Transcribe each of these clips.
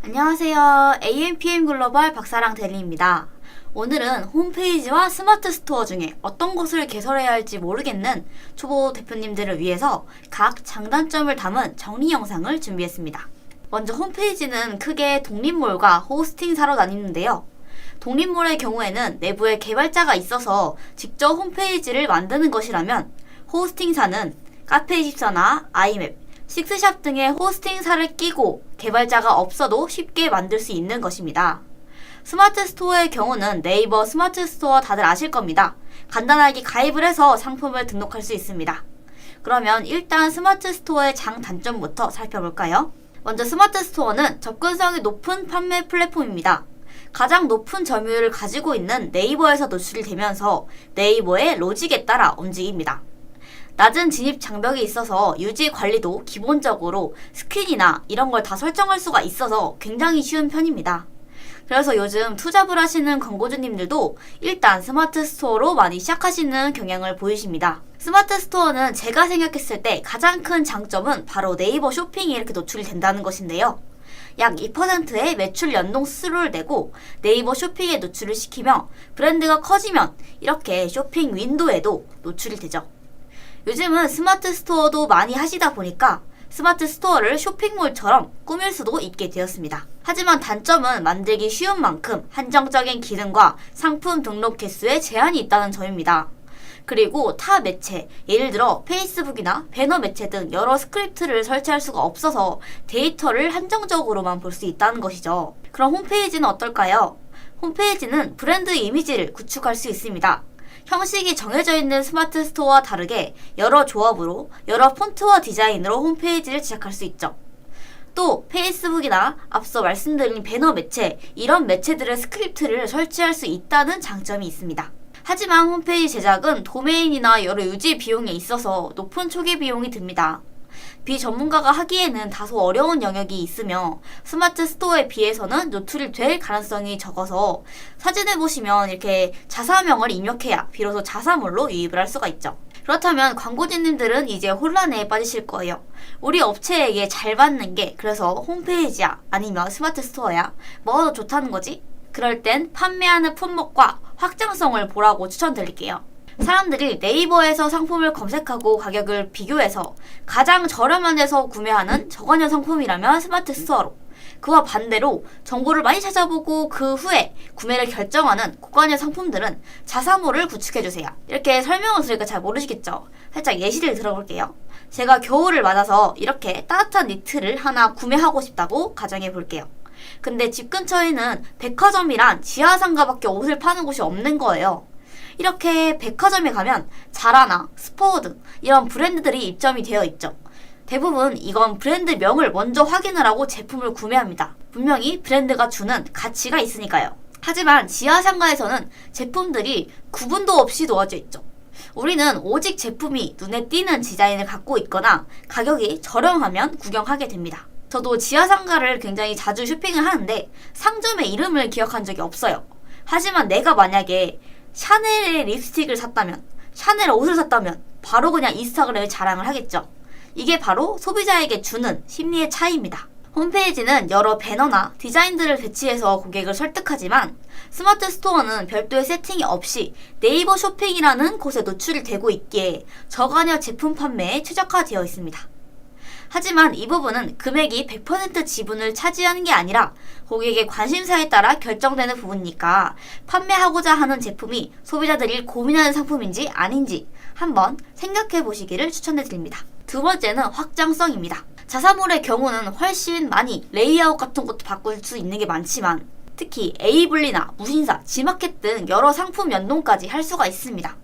안녕하세요. AMPM 글로벌 박사랑 대리입니다. 오늘은 홈페이지와 스마트 스토어 중에 어떤 것을 개설해야 할지 모르겠는 초보 대표님들을 위해서 각 장단점을 담은 정리 영상을 준비했습니다. 먼저 홈페이지는 크게 독립몰과 호스팅사로 나뉘는데요. 독립몰의 경우에는 내부에 개발자가 있어서 직접 홈페이지를 만드는 것이라면, 호스팅사는 카페24나 아이맵, 식스샵 등의 호스팅사를 끼고 개발자가 없어도 쉽게 만들 수 있는 것입니다. 스마트 스토어의 경우는 네이버 스마트 스토어 다들 아실 겁니다. 간단하게 가입을 해서 상품을 등록할 수 있습니다. 그러면 일단 스마트 스토어의 장단점부터 살펴볼까요? 먼저 스마트 스토어는 접근성이 높은 판매 플랫폼입니다. 가장 높은 점유율을 가지고 있는 네이버에서 노출이 되면서 네이버의 로직에 따라 움직입니다. 낮은 진입 장벽이 있어서 유지 관리도 기본적으로 스크린이나 이런 걸 다 설정할 수가 있어서 굉장히 쉬운 편입니다. 그래서 요즘 투잡을 하시는 광고주님들도 일단 스마트 스토어로 많이 시작하시는 경향을 보이십니다. 스마트 스토어는 제가 생각했을 때 가장 큰 장점은 바로 네이버 쇼핑이 이렇게 노출이 된다는 것인데요. 약 2%의 매출 연동 수수료를 내고 네이버 쇼핑에 노출을 시키며 브랜드가 커지면 이렇게 쇼핑 윈도우에도 노출이 되죠. 요즘은 스마트 스토어도 많이 하시다 보니까 스마트 스토어를 쇼핑몰처럼 꾸밀 수도 있게 되었습니다. 하지만 단점은 만들기 쉬운 만큼 한정적인 기능과 상품 등록 개수에 제한이 있다는 점입니다. 그리고 타 매체, 예를 들어 페이스북이나 배너 매체 등 여러 스크립트를 설치할 수가 없어서 데이터를 한정적으로만 볼 수 있다는 것이죠. 그럼 홈페이지는 어떨까요? 홈페이지는 브랜드 이미지를 구축할 수 있습니다. 형식이 정해져 있는 스마트 스토어와 다르게 여러 조합으로, 여러 폰트와 디자인으로 홈페이지를 제작할 수 있죠. 또 페이스북이나 앞서 말씀드린 배너 매체, 이런 매체들의 스크립트를 설치할 수 있다는 장점이 있습니다. 하지만 홈페이지 제작은 도메인이나 여러 유지 비용에 있어서 높은 초기 비용이 듭니다. 비전문가가 하기에는 다소 어려운 영역이 있으며 스마트 스토어에 비해서는 노출이 될 가능성이 적어서 사진을 보시면 이렇게 자사명을 입력해야 비로소 자사몰로 유입을 할 수가 있죠. 그렇다면 광고주님들은 이제 혼란에 빠지실 거예요. 우리 업체에게 잘 맞는 게 그래서 홈페이지야 아니면 스마트 스토어야? 뭐가 더 좋다는 거지? 그럴 땐 판매하는 품목과 확장성을 보라고 추천드릴게요. 사람들이 네이버에서 상품을 검색하고 가격을 비교해서 가장 저렴한 데서 구매하는 저가형 상품이라면 스마트 스토어로, 그와 반대로 정보를 많이 찾아보고 그 후에 구매를 결정하는 고가형 상품들은 자사몰을 구축해주세요. 이렇게 설명을 드리니까 잘 모르시겠죠? 살짝 예시를 들어볼게요. 제가 겨울을 맞아서 이렇게 따뜻한 니트를 하나 구매하고 싶다고 가정해 볼게요. 근데 집 근처에는 백화점이란 지하상가밖에 옷을 파는 곳이 없는 거예요. 이렇게 백화점에 가면 자라나 스포어 등 이런 브랜드들이 입점이 되어 있죠. 대부분 이건 브랜드명을 먼저 확인을 하고 제품을 구매합니다. 분명히 브랜드가 주는 가치가 있으니까요. 하지만 지하상가에서는 제품들이 구분도 없이 놓아져 있죠. 우리는 오직 제품이 눈에 띄는 디자인을 갖고 있거나 가격이 저렴하면 구경하게 됩니다. 저도 지하상가를 굉장히 자주 쇼핑을 하는데 상점의 이름을 기억한 적이 없어요. 하지만 내가 만약에 샤넬의 립스틱을 샀다면, 샤넬 옷을 샀다면 바로 그냥 인스타그램에 자랑을 하겠죠. 이게 바로 소비자에게 주는 심리의 차이입니다. 홈페이지는 여러 배너나 디자인들을 배치해서 고객을 설득하지만 스마트 스토어는 별도의 세팅이 없이 네이버 쇼핑이라는 곳에 노출이 되고 있기에 저가형 제품 판매에 최적화되어 있습니다. 하지만 이 부분은 금액이 100% 지분을 차지하는 게 아니라 고객의 관심사에 따라 결정되는 부분이니까 판매하고자 하는 제품이 소비자들이 고민하는 상품인지 아닌지 한번 생각해 보시기를 추천해 드립니다. 두 번째는 확장성입니다. 자사몰의 경우는 훨씬 많이 레이아웃 같은 것도 바꿀 수 있는 게 많지만 특히 에이블리나 무신사, 지마켓 등 여러 상품 연동까지 할 수가 있습니다.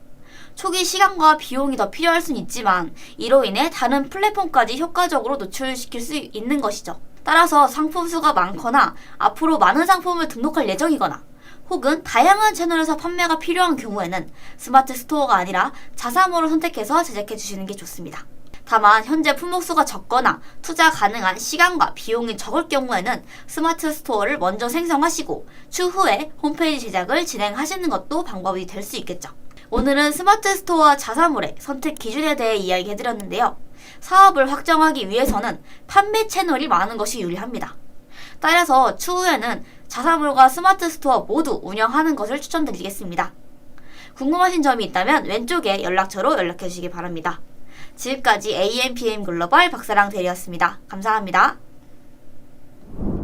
초기 시간과 비용이 더 필요할 수는 있지만 이로 인해 다른 플랫폼까지 효과적으로 노출시킬 수 있는 것이죠. 따라서 상품 수가 많거나 앞으로 많은 상품을 등록할 예정이거나 혹은 다양한 채널에서 판매가 필요한 경우에는 스마트 스토어가 아니라 자사몰을 선택해서 제작해 주시는 게 좋습니다. 다만 현재 품목수가 적거나 투자 가능한 시간과 비용이 적을 경우에는 스마트 스토어를 먼저 생성하시고 추후에 홈페이지 제작을 진행하시는 것도 방법이 될 수 있겠죠. 오늘은 스마트 스토어와 자사몰의 선택 기준에 대해 이야기해드렸는데요. 사업을 확장하기 위해서는 판매 채널이 많은 것이 유리합니다. 따라서 추후에는 자사몰과 스마트 스토어 모두 운영하는 것을 추천드리겠습니다. 궁금하신 점이 있다면 왼쪽에 연락처로 연락해 주시기 바랍니다. 지금까지 AMPM 글로벌 박사랑 대리였습니다. 감사합니다.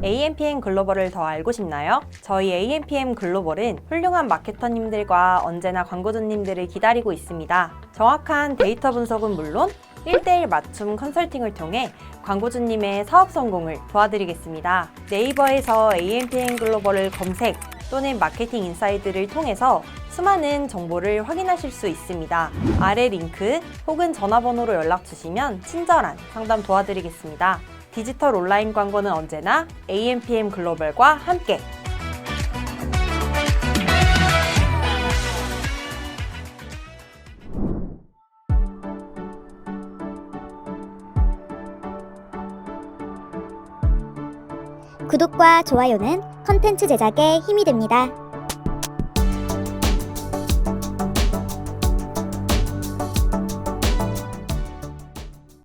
AMPM 글로벌을 더 알고 싶나요? 저희 AMPM 글로벌은 훌륭한 마케터님들과 언제나 광고주님들을 기다리고 있습니다. 정확한 데이터 분석은 물론 1:1 맞춤 컨설팅을 통해 광고주님의 사업 성공을 도와드리겠습니다. 네이버에서 AMPM 글로벌을 검색 또는 마케팅 인사이드를 통해서 수많은 정보를 확인하실 수 있습니다. 아래 링크 혹은 전화번호로 연락 주시면 친절한 상담 도와드리겠습니다. 디지털 온라인 광고는 언제나 AMPM 글로벌과 함께! 구독과 좋아요는 컨텐츠 제작에 힘이 됩니다.